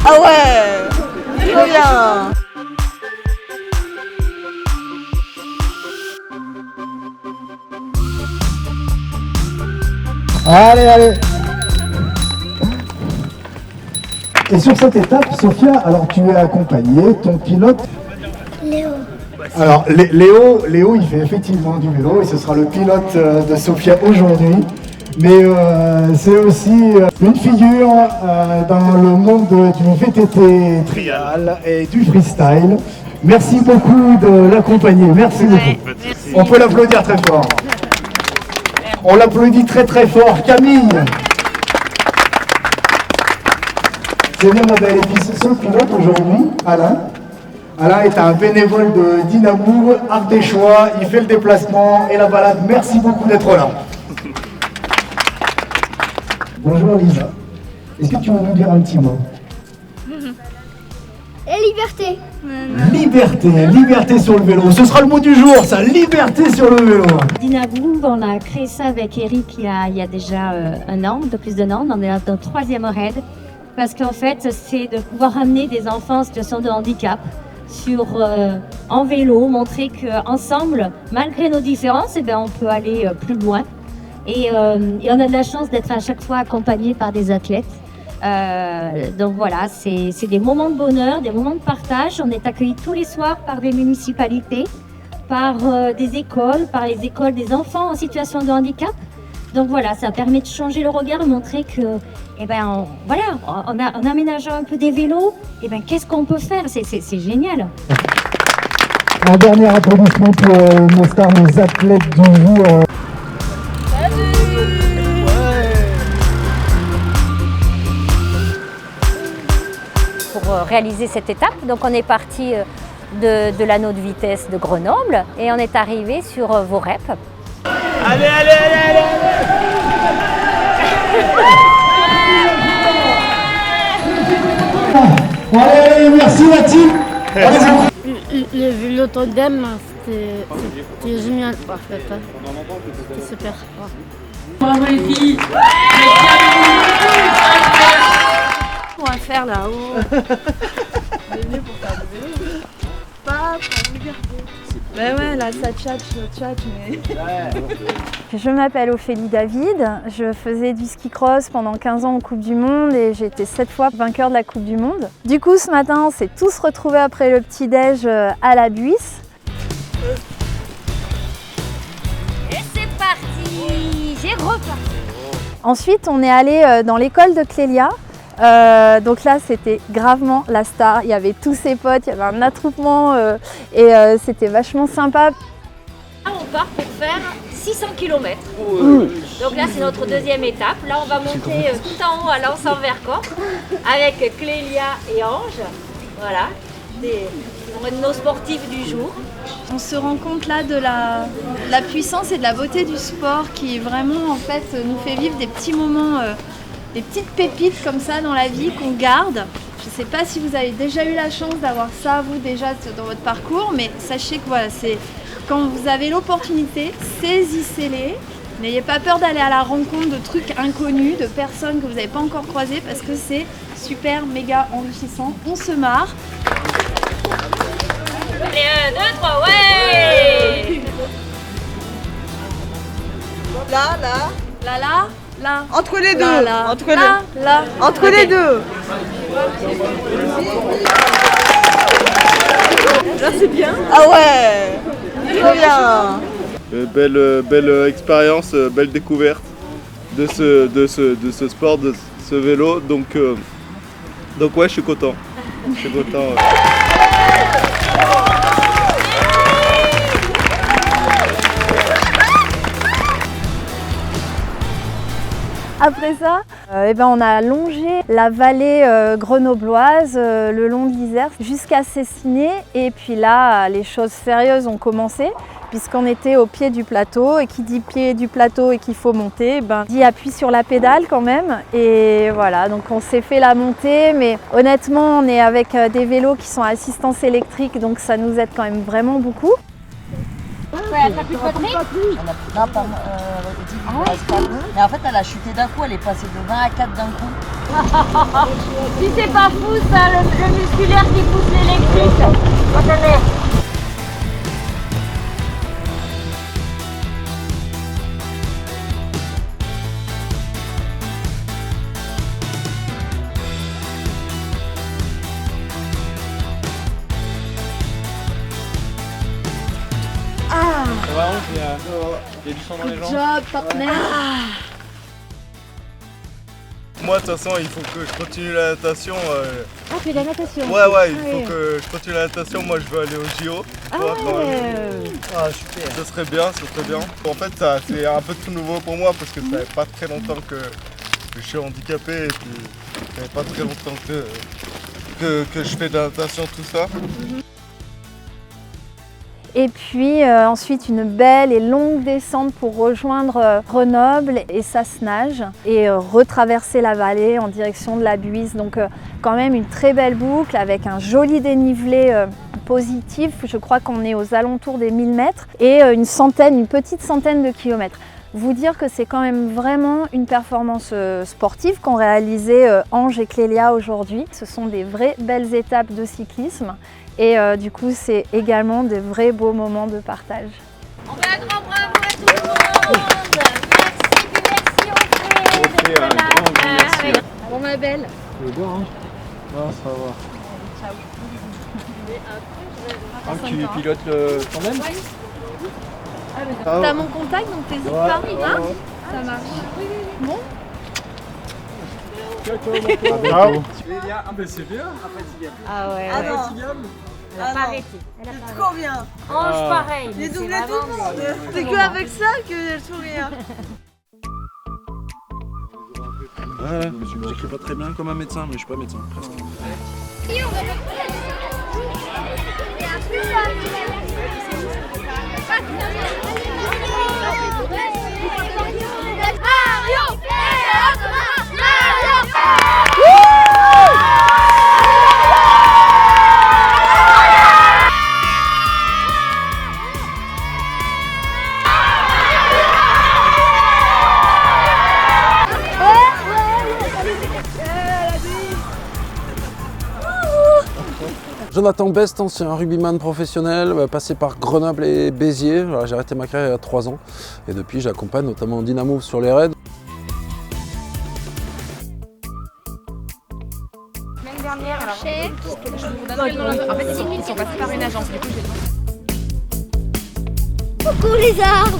Ah ouais, trop bien. Allez, allez. Et sur cette étape, Sophia, alors tu es accompagnée, ton pilote Léo. Alors Léo, il fait effectivement du vélo et ce sera le pilote de Sophia aujourd'hui. Mais c'est aussi une figure dans le monde du VTT trial et du freestyle. Merci beaucoup de l'accompagner, merci beaucoup. On peut l'applaudir très fort. On l'applaudit très très fort, Camille. C'est bien ma belle. Et puis ce pilote aujourd'hui, Alain. Alain est un bénévole de Dinamour, Ardéchois, il fait le déplacement et la balade. Merci beaucoup d'être là. Bonjour Lisa. Est-ce que tu veux nous dire un petit mot? Et liberté. Liberté sur le vélo. Ce sera le mot du jour, ça, liberté sur le vélo. Dinaboom, on a créé ça avec Eric il y a déjà un an, un peu plus d'un an. On est à notre 3e raid. Parce qu'en fait, c'est de pouvoir amener des enfants en situation de handicap en vélo, montrer qu'ensemble, malgré nos différences, on peut aller plus loin. Et on a de la chance d'être à chaque fois accompagné par des athlètes. Donc voilà, c'est des moments de bonheur, des moments de partage. On est accueillis tous les soirs par des municipalités, par des écoles, par les écoles des enfants en situation de handicap. Donc voilà, ça permet de changer le regard, montrer que, en aménageant un peu des vélos, qu'est-ce qu'on peut faire? C'est génial. Un dernier applaudissement pour nos stars, nos athlètes du jour. Pour réaliser cette étape, donc on est parti de l'anneau de vitesse de Grenoble et on est arrivé sur Vorep. Allez, allez, allez, allez, Allez, merci la team. Le vélo tandem, c'était génial en fait. C'était super. Bravo les filles. On va faire là-haut. On est venu pour faire du vélo. Pas pour regarder. Ben ouais, là ça tchatche, mais... Je m'appelle Ophélie David, je faisais du ski cross pendant 15 ans en Coupe du Monde et j'ai été 7 fois vainqueur de la Coupe du Monde. Du coup ce matin on s'est tous retrouvés après le petit-déj à la Buisse. Et c'est parti, j'ai reparti. Ensuite on est allé dans l'école de Clélia. Donc là c'était gravement la star, il y avait tous ses potes, il y avait un attroupement et c'était vachement sympa. Là on part pour faire 600 km. Donc là c'est notre 2e étape. Là on va monter tout en haut à l'Anse-en-Vercors avec Clélia et Ange. Voilà, nos sportifs du jour. On se rend compte là de la puissance et de la beauté du sport qui vraiment en fait nous fait vivre des petits moments, des petites pépites comme ça dans la vie qu'on garde. Je ne sais pas si vous avez déjà eu la chance d'avoir ça vous déjà dans votre parcours, mais sachez que voilà, c'est quand vous avez l'opportunité, saisissez-les. N'ayez pas peur d'aller à la rencontre de trucs inconnus, de personnes que vous n'avez pas encore croisées parce que c'est super méga enrichissant. On se marre. Allez, 1, 2, 3, ouais. Là. Entre les deux. Entre les deux. Là c'est bien. Ah ouais. Trop bien. Belle expérience, belle découverte de ce sport, de ce vélo. Donc ouais, je suis content. Après ça, on a longé la vallée grenobloise le long de l'Isère jusqu'à Cessiné. Et puis là, les choses sérieuses ont commencé puisqu'on était au pied du plateau. Et qui dit pied du plateau et qu'il faut monter, dit appuie sur la pédale quand même. Et voilà, donc on s'est fait la montée. Mais honnêtement, on est avec des vélos qui sont à assistance électrique, donc ça nous aide quand même vraiment beaucoup. Ouais, t'as plus de batterie ? Non, pas 10 minutes. Mais en fait, elle a chuté d'un coup, elle est passée de 20 à 4 d'un coup. Si c'est pas fou ça, le musculaire qui pousse l'électrique. Attendez. Ça va, il y a du sang dans les jambes. Job, partenaire. Moi, de toute façon, il faut que je continue la natation. Ah, tu fais de la natation. Ouais, il faut que je continue la natation. Moi, je veux aller au JO. Ah super. Ça serait bien, En fait, c'est un peu tout nouveau pour moi parce que ça fait pas très longtemps que je suis handicapé et puis ça fait pas très longtemps que je fais de la natation, tout ça. Et puis ensuite une belle et longue descente pour rejoindre Grenoble et Sassenage et retraverser la vallée en direction de la Buise. Donc quand même une très belle boucle avec un joli dénivelé positif. Je crois qu'on est aux alentours des 1000 mètres et une petite centaine de kilomètres. Vous dire que c'est quand même vraiment une performance sportive qu'ont réalisé Ange et Clélia aujourd'hui. Ce sont des vraies belles étapes de cyclisme. Et du coup, c'est également de vrais beaux moments de partage. On fait un grand bravo à tout le monde. Merci, on fait. Bon, ma belle. Tu veux bien, hein? Non, ça va. Ciao. Ah, tu pilotes le tandem? T'as mon contact, donc t'hésites pas. Hein? Ça marche. Bon. Ah ben c'est bien. Ah ouais. Ah non. Elle a pas arrêté. C'est trop bien. Ange pareil. J'ai doublé tout le monde. C'est que avec ça que j'ai le sourire. Ouais, j'écris pas très bien comme un médecin, mais je suis pas médecin, presque. Jonathan Best, ancien rugbyman professionnel, passé par Grenoble et Béziers. Voilà, j'ai arrêté ma carrière il y a 3 ans et depuis j'accompagne notamment Dynamove sur les raids. L'année dernière, alors Je vous donnerai le nom de la... En fait, ils sont passés par une agence. Du coup, Coucou les arbres.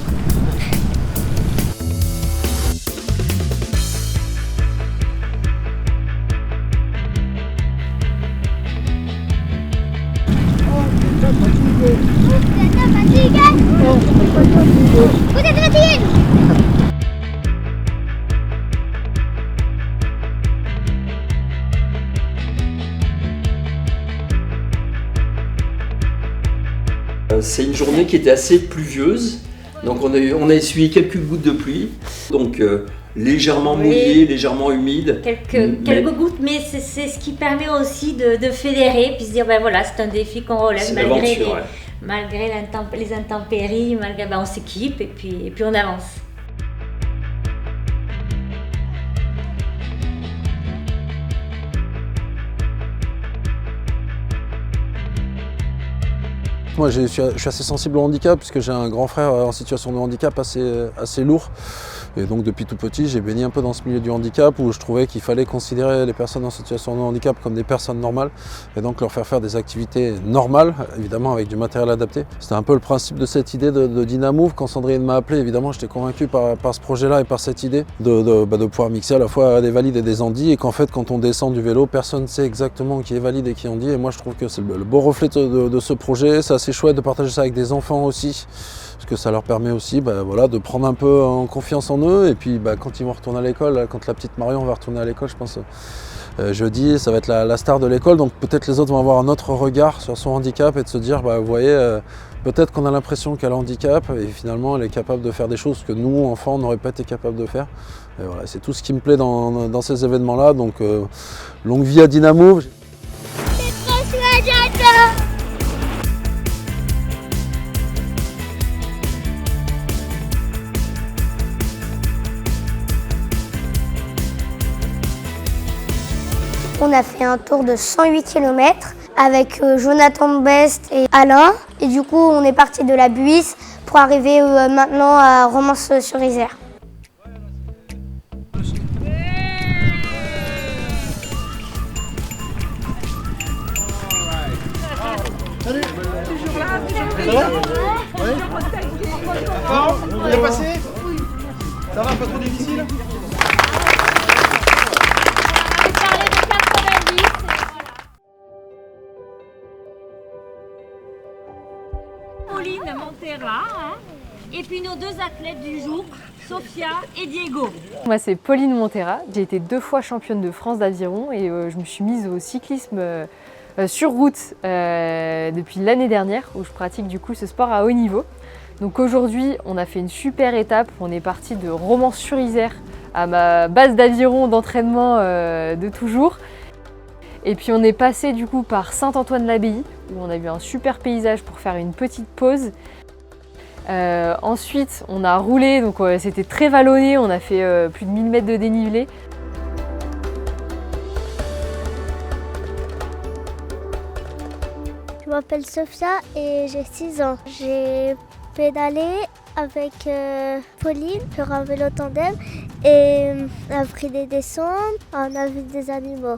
Vous êtes fatigué. C'est une journée qui était assez pluvieuse, donc on a essuyé quelques gouttes de pluie, donc légèrement mouillé, légèrement humide. Quelques gouttes, mais c'est ce qui permet aussi de fédérer, puis se dire ben voilà, c'est un défi qu'on relève malgré les intempéries, on s'équipe et puis on avance. Moi je suis assez sensible au handicap puisque j'ai un grand frère en situation de handicap assez lourd. Et donc depuis tout petit, j'ai baigné un peu dans ce milieu du handicap où je trouvais qu'il fallait considérer les personnes en situation de handicap comme des personnes normales et donc leur faire des activités normales, évidemment avec du matériel adapté. C'était un peu le principe de cette idée de Dynamove. Quand Sandrine m'a appelé, évidemment j'étais convaincu par ce projet-là et par cette idée de pouvoir mixer à la fois des valides et des handis et qu'en fait quand on descend du vélo, personne ne sait exactement qui est valide et qui est handi. Et moi je trouve que c'est le beau reflet de ce projet. C'est assez chouette de partager ça avec des enfants aussi. Parce que ça leur permet aussi de prendre un peu en confiance en eux et puis quand ils vont retourner à l'école, quand la petite Marion va retourner à l'école, je pense jeudi, ça va être la star de l'école, donc peut-être les autres vont avoir un autre regard sur son handicap et de se dire vous voyez, peut-être qu'on a l'impression qu'elle a un handicap et finalement elle est capable de faire des choses que nous, enfants, n'auraient pas été capables de faire. Et voilà, c'est tout ce qui me plaît dans ces événements-là, donc longue vie à Dynamove. coup, on a fait un tour de 108 km avec Jonathan Best et Alain. Et du coup, on est parti de la Buisse pour arriver maintenant à Romans-sur-Isère. Salut. Toujours là, ça va? Oui. D'accord. Bien passé? Ça va, pas trop difficile? Pauline Montera, hein, et puis nos 2 athlètes du jour, Sofia et Diego. Moi c'est Pauline Montera, j'ai été 2 fois championne de France d'aviron et je me suis mise au cyclisme sur route depuis l'année dernière où je pratique du coup ce sport à haut niveau. Donc aujourd'hui on a fait une super étape, on est parti de Romans-sur-Isère à ma base d'aviron d'entraînement de toujours. Et puis on est passé du coup par Saint-Antoine-l'Abbaye où on a vu un super paysage pour faire une petite pause. Ensuite on a roulé, donc c'était très vallonné, on a fait plus de 1000 mètres de dénivelé. Je m'appelle Sofia et j'ai 6 ans. J'ai pédalé avec Pauline sur un vélo tandem et on a pris des descentes, on a vu des animaux.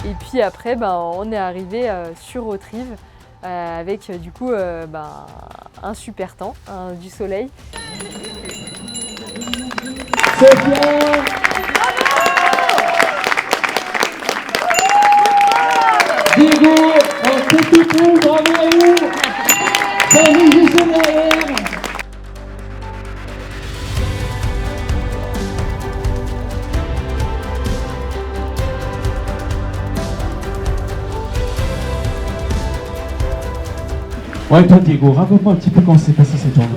Et puis après, on est arrivé sur Autrive avec du coup un super temps, du soleil. Diego, un petit coup, bravo à vous. Salut juste derrière. Ouais, toi Diego, raconte-moi un petit peu comment s'est passée cette journée.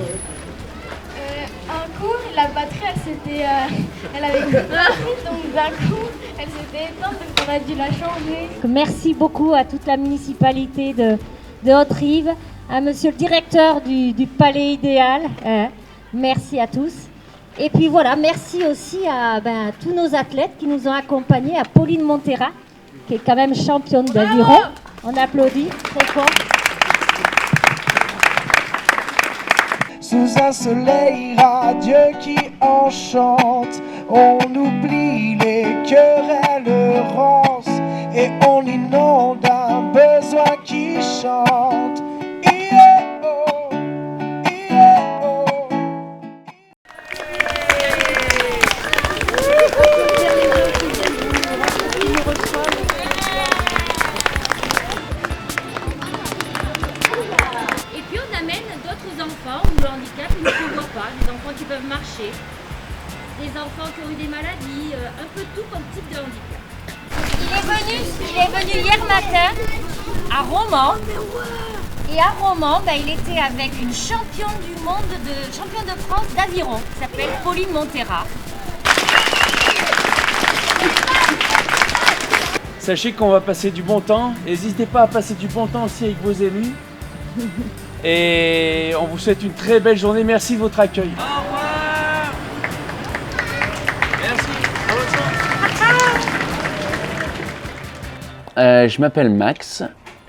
Un coup, la batterie, elle avait pris, donc d'un coup, elle s'était éteinte, donc on a dû la changer. Merci beaucoup à toute la municipalité de Haute-Rive, à monsieur le directeur du Palais Idéal. Merci à tous. Et puis voilà, merci aussi à tous nos athlètes qui nous ont accompagnés, à Pauline Montera, qui est quand même championne d'aviron. On applaudit très fort. Sous un soleil radieux qui enchante, on oublie les querelles rances et on inonde un besoin qui chante. Ie-oh, ie-oh. Et puis on amène d'autres enfants où le handicap ils ne se voit pas, des enfants qui peuvent marcher, des enfants qui ont eu des maladies, un peu tout comme type de handicap. Il est venu hier matin à Romans. Et à Romans, il était avec une championne du monde, championne de France d'aviron, qui s'appelle Pauline Montera. Sachez qu'on va passer du bon temps. N'hésitez pas à passer du bon temps aussi avec vos élus. Et on vous souhaite une très belle journée. Merci de votre accueil. Au revoir. Je m'appelle Max.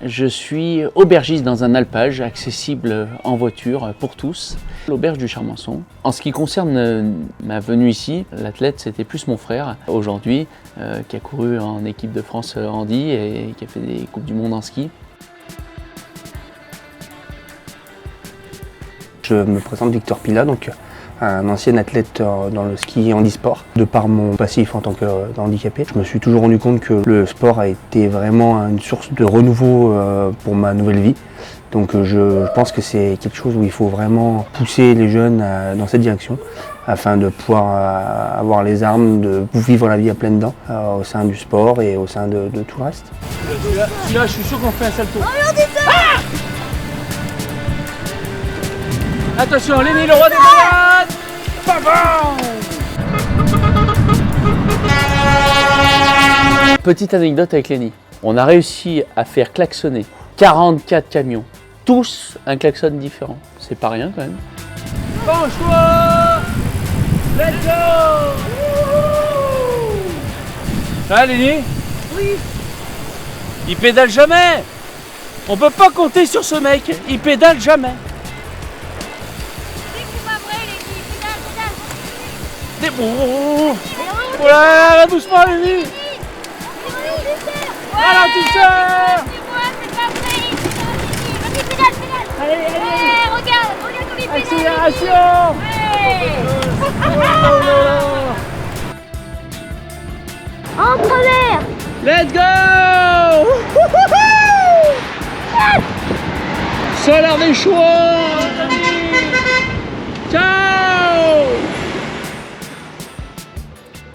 Je suis aubergiste dans un alpage accessible en voiture pour tous, l'auberge du Charmançon. En ce qui concerne ma venue ici, l'athlète c'était plus mon frère aujourd'hui qui a couru en équipe de France handi et qui a fait des Coupes du Monde en ski. Je me présente Victor Pila, donc un ancien athlète dans le ski handisport. De par mon passif en tant que handicapé, je me suis toujours rendu compte que le sport a été vraiment une source de renouveau pour ma nouvelle vie. Donc je pense que c'est quelque chose où il faut vraiment pousser les jeunes dans cette direction afin de pouvoir avoir les armes, de vivre la vie à pleines dents au sein du sport et au sein de tout le reste. Celui-là, je suis sûr qu'on fait un salto. Attention, Lenny, le roi des malades. Petite anecdote avec Lenny. On a réussi à faire klaxonner 44 camions, tous un klaxon différent. C'est pas rien quand même. Penche-toi. Let's go. Ça va, Lénie? Oui. Il pédale jamais. On peut pas compter sur ce mec. Il pédale jamais. C'est bon. Oh là, doucement, Lénie. Ralentisseur. Allez, regarde comme il pédale. Accélération. En première. Let's go. Solar des choix. Ciao.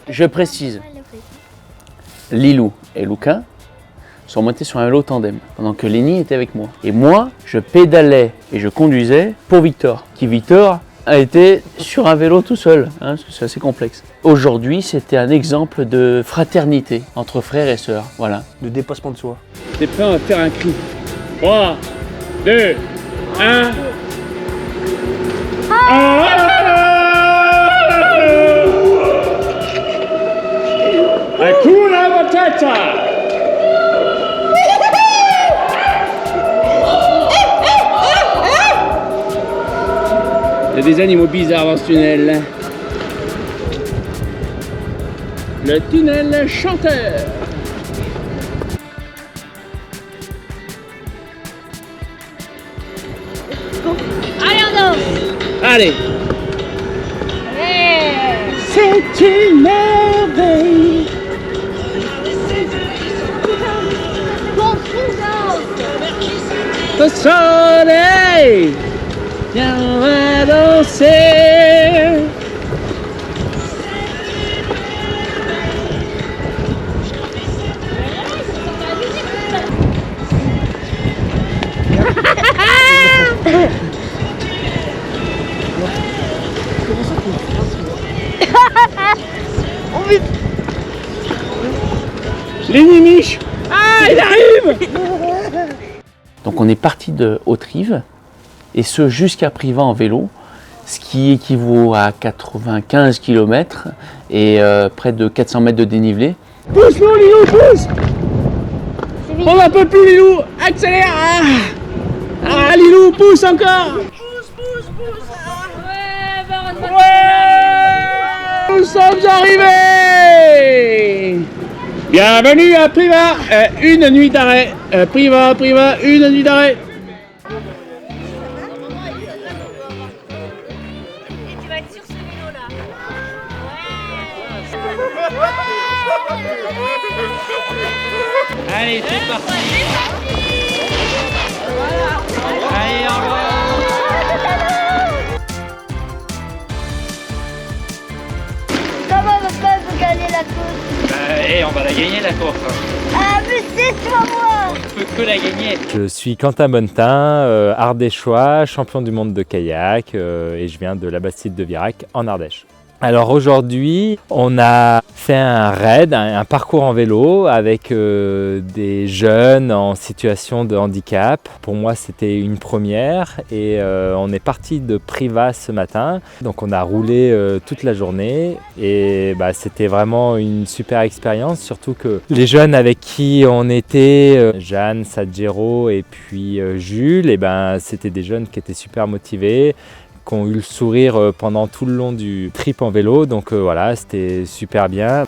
Je précise, Lilou et Luca sont montés sur un vélo tandem pendant que Lénie était avec moi. Et moi, je pédalais et je conduisais pour Victor, Victor a été sur un vélo tout seul, hein, parce que c'est assez complexe. Aujourd'hui, c'était un exemple de fraternité entre frères et sœurs, voilà. De dépassement de soi. T'es prêt à faire un clou? 3, 2, 1. Hakuna Matata! Il y a des animaux bizarres dans ce tunnel. Le tunnel chanteur. Allez, on danse. Allez. C'est une merveille. Le soleil, viens, on va danser. Lénie Mich. Ah, il arrive. Donc on est parti de Haute-Rive, et ce jusqu'à Privas en vélo, ce qui équivaut à 95 km et près de 400 mètres de dénivelé. Pousse-nous, Lilou, pousse. On n'en peut plus, Lilou. Accélère. Ah, Lilou, pousse encore. Ouais, nous sommes arrivés. Bienvenue à Privas, une nuit d'arrêt. Privas, une nuit d'arrêt. Tu vas être sur ce vélo là. Allez, c'est parti. Allez, au revoir. Comment on va gagner la course? On va la gagner la course. Ah, mais c'est toi, moi. On ne peut que la gagner. Je suis Quentin Bonnetin, ardéchois, champion du monde de kayak et je viens de la Bastide de Virac en Ardèche. Alors aujourd'hui, on a fait un raid, un parcours en vélo avec des jeunes en situation de handicap. Pour moi, c'était une première et on est parti de Privas ce matin. Donc on a roulé toute la journée et c'était vraiment une super expérience, surtout que les jeunes avec qui on était, Jeanne, Sadjero et puis Jules, c'était des jeunes qui étaient super motivés, qui ont eu le sourire pendant tout le long du trip en vélo, donc voilà, c'était super bien.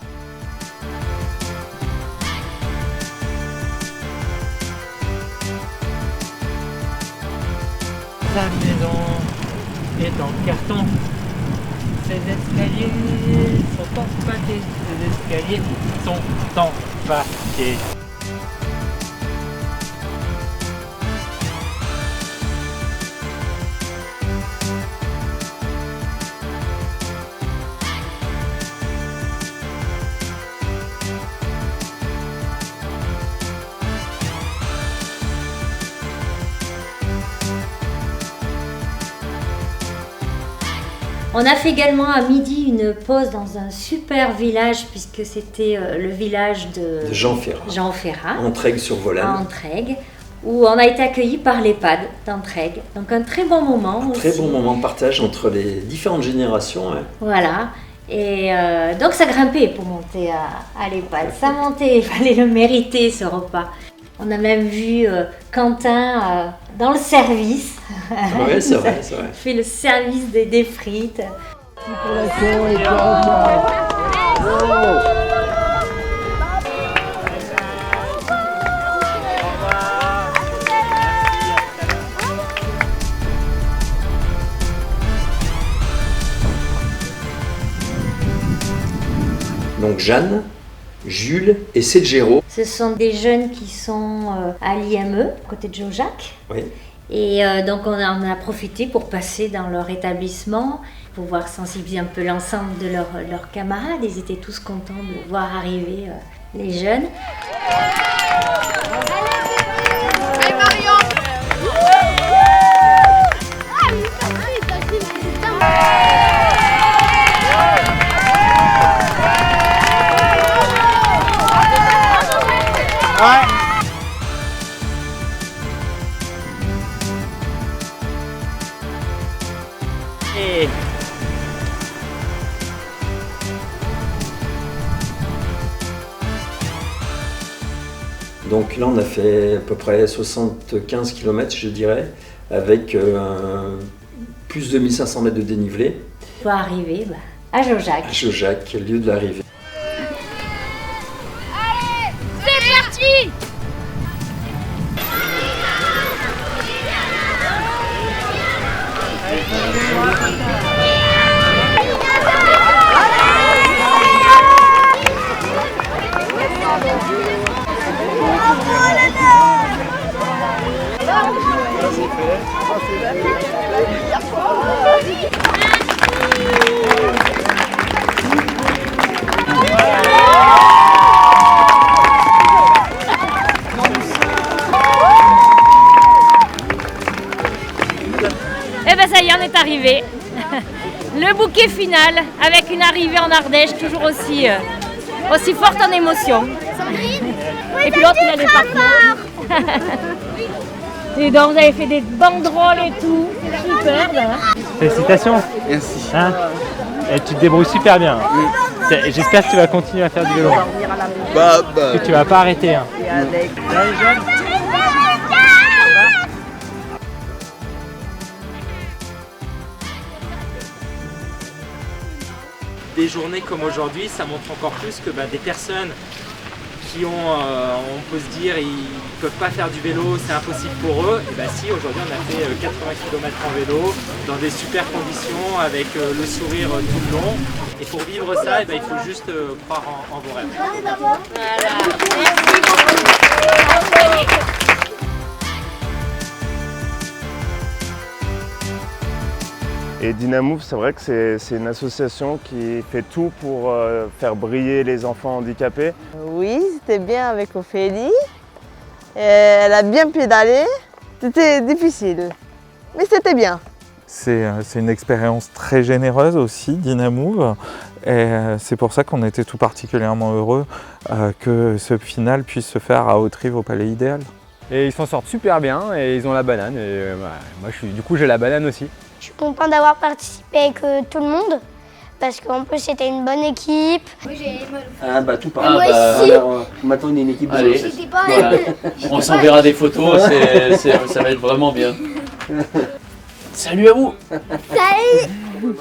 La maison est en carton. Ces escaliers sont en pâté. Ces escaliers sont en pâté. On a fait également à midi une pause dans un super village, puisque c'était le village de Jean Ferrat. Jean Ferrat. Entraigues-sur-Volane. À Entraigues, où on a été accueillis par l'EHPAD d'Entraigues. Donc un très bon moment. Très bon moment de partage entre les différentes générations. Hein. Voilà. Et donc ça grimpait pour monter à l'EHPAD. Ça montait, il fallait le mériter ce repas. On a même vu Quentin dans le service. Ouais, c'est vrai, c'est vrai. Il fait le service des frites. Donc Jeanne, Jules et Sergero. Ce sont des jeunes qui sont à l'IME, côté de Jaujac. Oui. Et donc on en a profité pour passer dans leur établissement, pouvoir sensibiliser un peu l'ensemble de leurs camarades. Ils étaient tous contents de voir arriver les jeunes. Allez Marion! Et... Donc là, on a fait à peu près 75 km, je dirais, avec plus de 1500 mètres de dénivelé. Pour arriver à Jaujac. À Jaujac, lieu de l'arrivée. Allez, c'est parti! Et ben ça y est, on est arrivé. Le bouquet final avec une arrivée en Ardèche toujours aussi forte en émotion. Et puis l'autre il a des partenaires. Et donc vous avez fait des banderoles et tout. Superbe. Félicitations. Merci. Hein, et tu te débrouilles super bien. J'espère que tu vas continuer à faire du vélo. Que tu vas pas arrêter. Hein. Là, les jeunes. Des journées comme aujourd'hui, ça montre encore plus que des personnes qui ont, on peut se dire, ils ne peuvent pas faire du vélo, c'est impossible pour eux. Et si, aujourd'hui on a fait 80 km en vélo, dans des super conditions, avec le sourire tout le long. Et pour vivre ça, il faut juste croire en vos rêves. Voilà. Merci beaucoup. Et Dynamove, c'est vrai que c'est une association qui fait tout pour faire briller les enfants handicapés. Oui, c'était bien avec Ophélie. Elle a bien pédalé. C'était difficile, mais c'était bien. C'est une expérience très généreuse aussi, Dynamove. Et c'est pour ça qu'on était tout particulièrement heureux que ce final puisse se faire à Haute-Rive au Palais Idéal. Et ils s'en sortent super bien et ils ont la banane. Et moi, du coup, j'ai la banane aussi. Je suis content d'avoir participé avec tout le monde parce qu'en plus c'était une bonne équipe. Ah bah tout pareil. Moi aussi. Maintenant on est une équipe. Allez, voilà. On s'enverra des photos, ça va être vraiment bien. Salut à vous. Salut.